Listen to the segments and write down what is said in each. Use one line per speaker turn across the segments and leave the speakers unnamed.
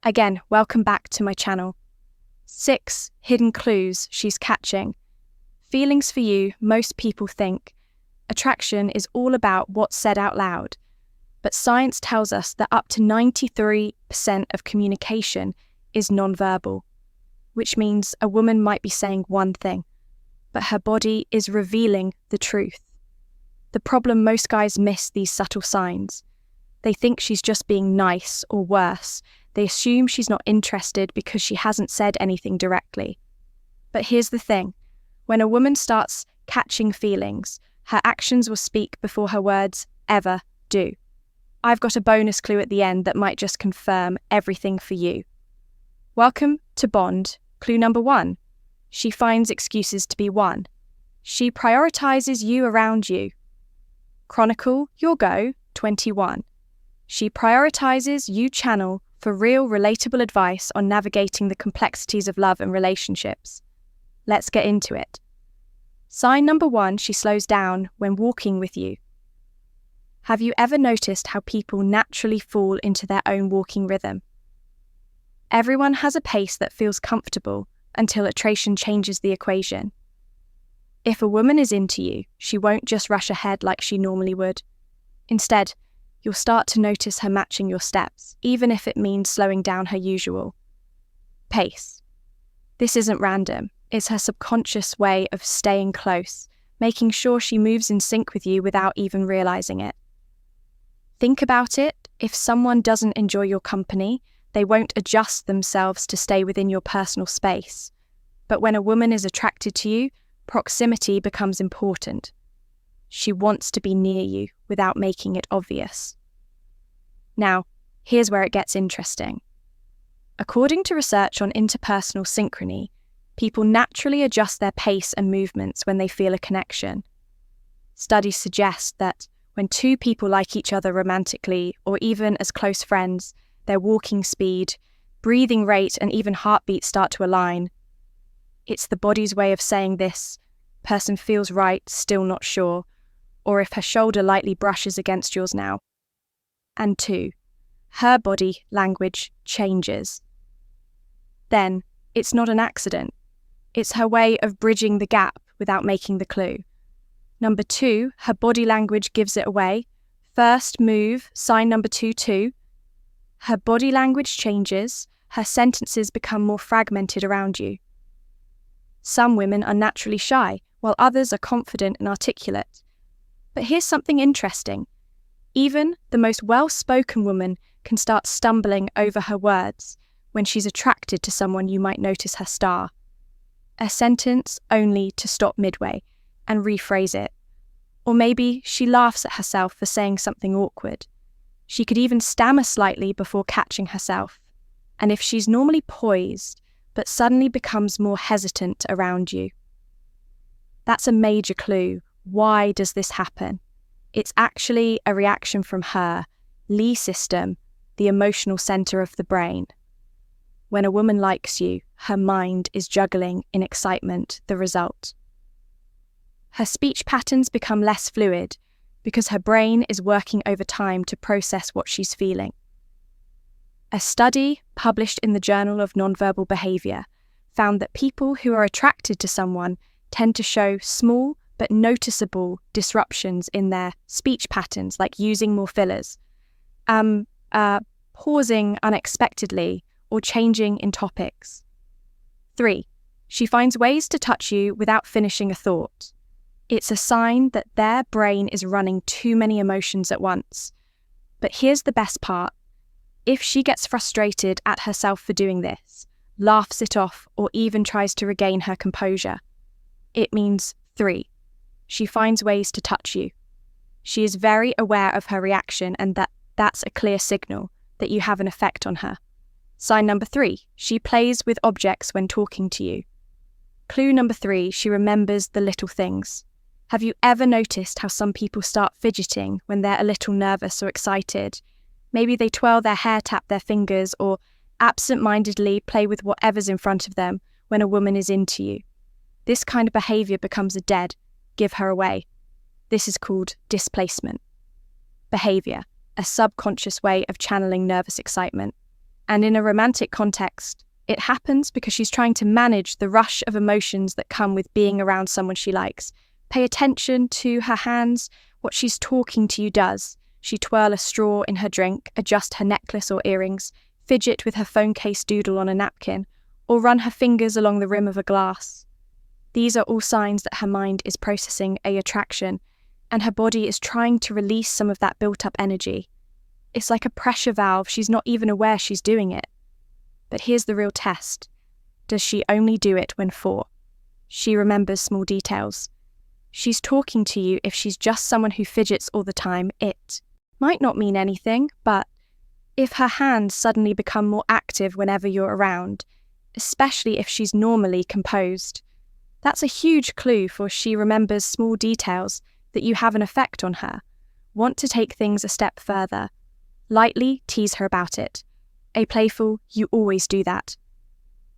Again, welcome back to my channel. 6 hidden clues she's catching. Feelings for you, most people think attraction is all about what's said out loud. But science tells us that up to 93% of communication is nonverbal, which means a woman might be saying one thing, but her body is revealing the truth. The problem, most guys miss these subtle signs. They think she's just being nice, or worse, they assume she's not interested because she hasn't said anything directly. But here's the thing. When a woman starts catching feelings, her actions will speak before her words ever do. I've got a bonus clue at the end that might just confirm everything for you. Welcome to Bond. Clue number 1. She finds excuses to be won. She prioritizes you around you. Chronicle your go, 21. She prioritizes you channel for real relatable advice on navigating the complexities of love and relationships. Let's get into it. Sign number 1, she slows down when walking with you. Have you ever noticed how people naturally fall into their own walking rhythm? Everyone has a pace that feels comfortable until attraction changes the equation. If a woman is into you, she won't just rush ahead like she normally would. Instead, you'll start to notice her matching your steps, even if it means slowing down her usual pace. This isn't random. It's her subconscious way of staying close, making sure she moves in sync with you without even realizing it. Think about it. If someone doesn't enjoy your company, they won't adjust themselves to stay within your personal space. But when a woman is attracted to you, proximity becomes important. She wants to be near you without making it obvious. Now, here's where it gets interesting. According to research on interpersonal synchrony, people naturally adjust their pace and movements when they feel a connection. Studies suggest that when two people like each other romantically, or even as close friends, their walking speed, breathing rate, and even heartbeat start to align. It's the body's way of saying this person feels right, still not sure, or if her shoulder lightly brushes against yours now. And 2, her body language changes. Then, it's not an accident. It's her way of bridging the gap without making the clue. Number 2, her body language gives it away. First move, sign number 2 too. Her body language changes, her sentences become more fragmented around you. Some women are naturally shy, while others are confident and articulate. But here's something interesting. Even the most well-spoken woman can start stumbling over her words when she's attracted to someone you might notice her star. A sentence only to stop midway and rephrase it. Or maybe she laughs at herself for saying something awkward. She could even stammer slightly before catching herself. And if she's normally poised, but suddenly becomes more hesitant around you. That's a major clue. Why does this happen? It's actually a reaction from her Lee system, the emotional center of the brain. When a woman likes you, her mind is juggling in excitement the result. Her speech patterns become less fluid because her brain is working overtime to process what she's feeling. A study published in the Journal of Nonverbal Behavior found that people who are attracted to someone tend to show small but noticeable disruptions in their speech patterns, like using more fillers, pausing unexpectedly, or changing in topics. 3, she finds ways to touch you without finishing a thought. It's a sign that their brain is running too many emotions at once. But here's the best part. If she gets frustrated at herself for doing this, laughs it off, or even tries to regain her composure, it means 3. She finds ways to touch you. She is very aware of her reaction, and that's a clear signal that you have an effect on her. Sign number 3, she plays with objects when talking to you. Clue number 3, she remembers the little things. Have you ever noticed how some people start fidgeting when they're a little nervous or excited? Maybe they twirl their hair, tap their fingers, or absent-mindedly play with whatever's in front of them when a woman is into you. This kind of behavior becomes a dead, give her away. This is called displacement. Behavior, a subconscious way of channeling nervous excitement. And in a romantic context, it happens because she's trying to manage the rush of emotions that come with being around someone she likes. Pay attention to her hands, what she's talking to you does. She twirl a straw in her drink, adjust her necklace or earrings, fidget with her phone case doodle on a napkin, or run her fingers along the rim of a glass. These are all signs that her mind is processing an attraction, and her body is trying to release some of that built-up energy. It's like a pressure valve, she's not even aware she's doing it. But here's the real test. Does she only do it when for? She remembers small details. She's talking to you if she's just someone who fidgets all the time. It might not mean anything, but if her hands suddenly become more active whenever you're around, especially if she's normally composed, that's a huge clue for she remembers small details that you have an effect on her. Want to take things a step further. Lightly tease her about it. A playful, you always do that.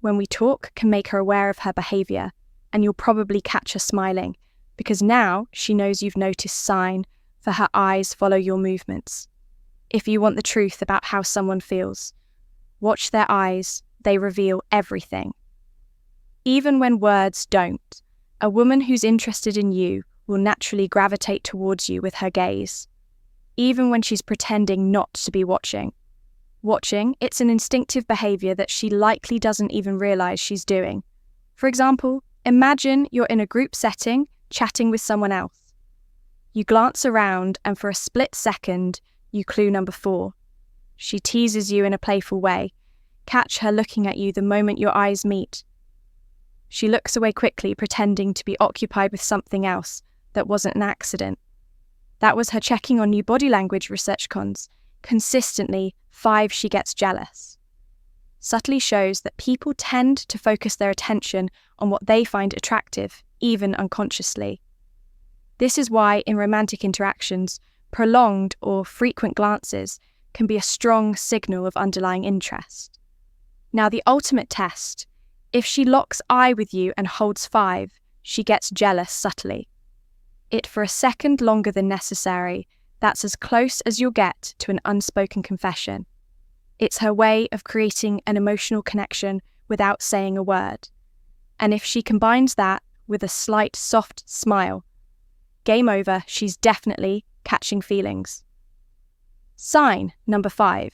When we talk can make her aware of her behaviour, and you'll probably catch her smiling, because now she knows you've noticed sign, for her eyes follow your movements. If you want the truth about how someone feels, watch their eyes, they reveal everything. Even when words don't, a woman who's interested in you will naturally gravitate towards you with her gaze, even when she's pretending not to be watching. Watching, it's an instinctive behaviour that she likely doesn't even realise she's doing. For example, imagine you're in a group setting, chatting with someone else. You glance around and for a split second, you clue number 4. She teases you in a playful way. Catch her looking at you the moment your eyes meet. She looks away quickly, pretending to be occupied with something else that wasn't an accident. That was her checking on new body language research cons. Consistently, 5, she gets jealous. Subtly shows that people tend to focus their attention on what they find attractive, even unconsciously. This is why in romantic interactions, prolonged or frequent glances can be a strong signal of underlying interest. Now the ultimate test, if she locks eye with you and holds 5, she gets jealous subtly. It for a second longer than necessary, that's as close as you'll get to an unspoken confession. It's her way of creating an emotional connection without saying a word. And if she combines that with a slight soft smile, game over, she's definitely catching feelings. Sign number 5.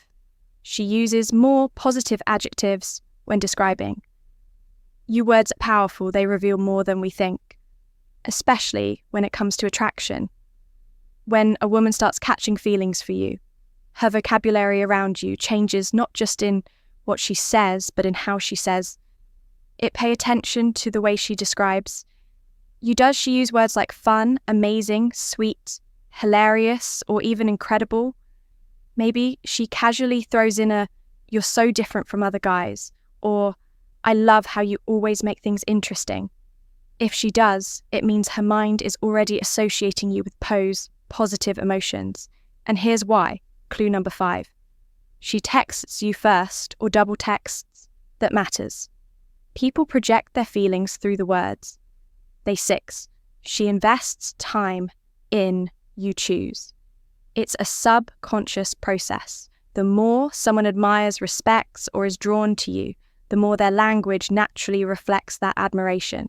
She uses more positive adjectives when describing. Your words are powerful, they reveal more than we think, especially when it comes to attraction. When a woman starts catching feelings for you, her vocabulary around you changes not just in what she says, but in how she says it. Pay attention to the way she describes. Does she use words like fun, amazing, sweet, hilarious, or even incredible? Maybe she casually throws in a, "You're so different from other guys," or "I love how you always make things interesting." If she does, it means her mind is already associating you with positive emotions. And here's why, clue number 5. She texts you first or double texts. That matters. People project their feelings through the words. 6. She invests time in you choose. It's a subconscious process. The more someone admires, respects, or is drawn to you, the more their language naturally reflects that admiration.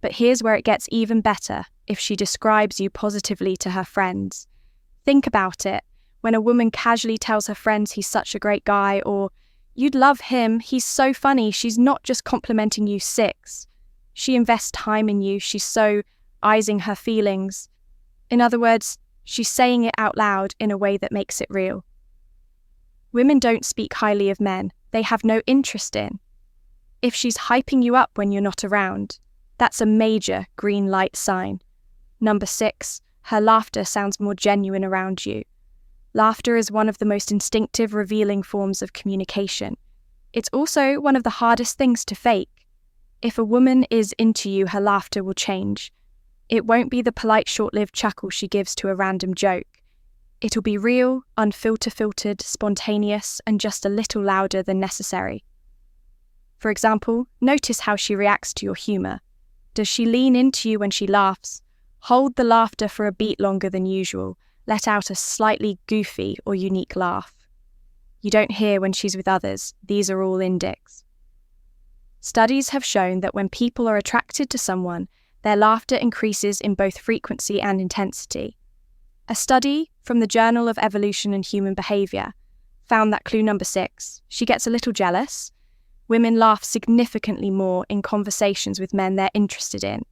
But here's where it gets even better if she describes you positively to her friends. Think about it. When a woman casually tells her friends he's such a great guy, or "You'd love him, he's so funny," she's not just complimenting you. 6. She invests time in you, she's so easing her feelings. In other words, she's saying it out loud in a way that makes it real. Women don't speak highly of men they have no interest in. If she's hyping you up when you're not around, that's a major green light sign. Number 6, her laughter sounds more genuine around you. Laughter is one of the most instinctive, revealing forms of communication. It's also one of the hardest things to fake. If a woman is into you, her laughter will change. It won't be the polite, short-lived chuckle she gives to a random joke. It'll be real, unfiltered, spontaneous, and just a little louder than necessary. For example, notice how she reacts to your humour. Does she lean into you when she laughs? Hold the laughter for a beat longer than usual. Let out a slightly goofy or unique laugh. You don't hear when she's with others. These are all indics. Studies have shown that when people are attracted to someone, their laughter increases in both frequency and intensity. A study from the Journal of Evolution and Human Behavior found that clue number 6, she gets a little jealous. Women laugh significantly more in conversations with men they're interested in.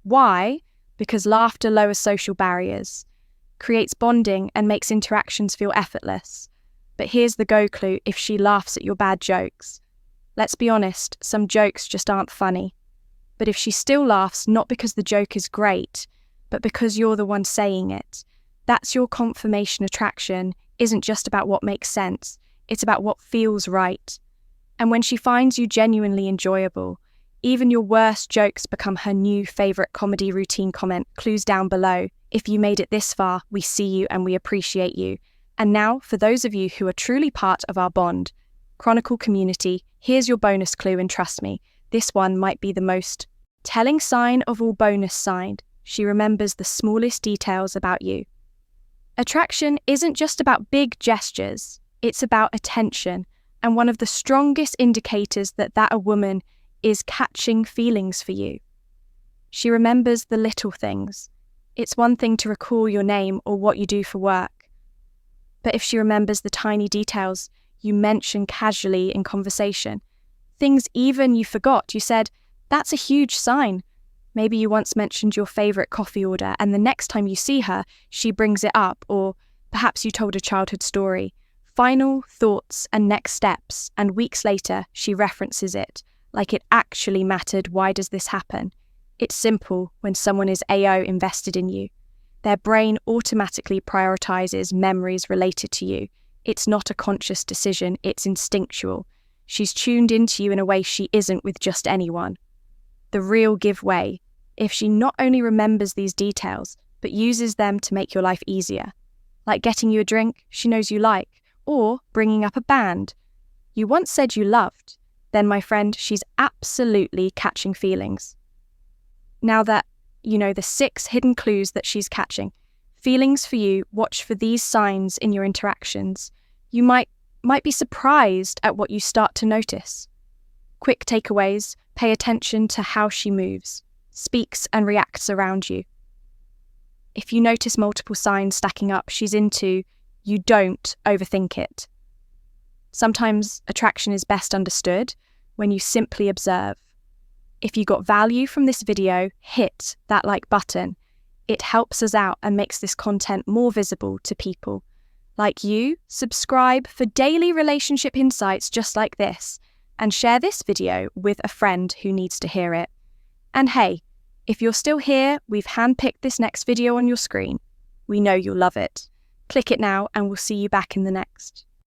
Why? Because laughter lowers social barriers, creates bonding, and makes interactions feel effortless. But here's the go clue if she laughs at your bad jokes. Let's be honest, some jokes just aren't funny. But if she still laughs, not because the joke is great, but because you're the one saying it, that's your confirmation. Attraction isn't just about what makes sense, it's about what feels right. And when she finds you genuinely enjoyable, even your worst jokes become her new favourite comedy routine. Comment clues down below. If you made it this far, we see you and we appreciate you. And now, for those of you who are truly part of our Bond Chronicle community, here's your bonus clue, and trust me, this one might be the most telling sign of all. Bonus sign: she remembers the smallest details about you. Attraction isn't just about big gestures, it's about attention, and one of the strongest indicators that a woman is catching feelings for you. She remembers the little things. It's one thing to recall your name or what you do for work, but if she remembers the tiny details you mention casually in conversation, things even you forgot you said, that's a huge sign. Maybe you once mentioned your favourite coffee order and the next time you see her, she brings it up, or perhaps you told a childhood story. Final thoughts and next steps, and weeks later she references it, like it actually mattered. Why does this happen? It's simple. When someone is AO invested in you, their brain automatically prioritizes memories related to you. It's not a conscious decision, it's instinctual. She's tuned into you in a way she isn't with just anyone. The real giveaway: if she not only remembers these details, but uses them to make your life easier. Like getting you a drink she knows you like, or bringing up a band you once said you loved, then my friend, she's absolutely catching feelings. Now that you know the 6 hidden clues that she's catching feelings for you, watch for these signs in your interactions. You might be surprised at what you start to notice. Quick takeaways: pay attention to how she moves, speaks, and reacts around you. If you notice multiple signs stacking up she's into you, don't overthink it. Sometimes attraction is best understood when you simply observe. If you got value from this video, hit that like button. It helps us out and makes this content more visible to people like you. Subscribe for daily relationship insights just like this, and share this video with a friend who needs to hear it. And hey, if you're still here, we've handpicked this next video on your screen. We know you'll love it. Click it now and we'll see you back in the next.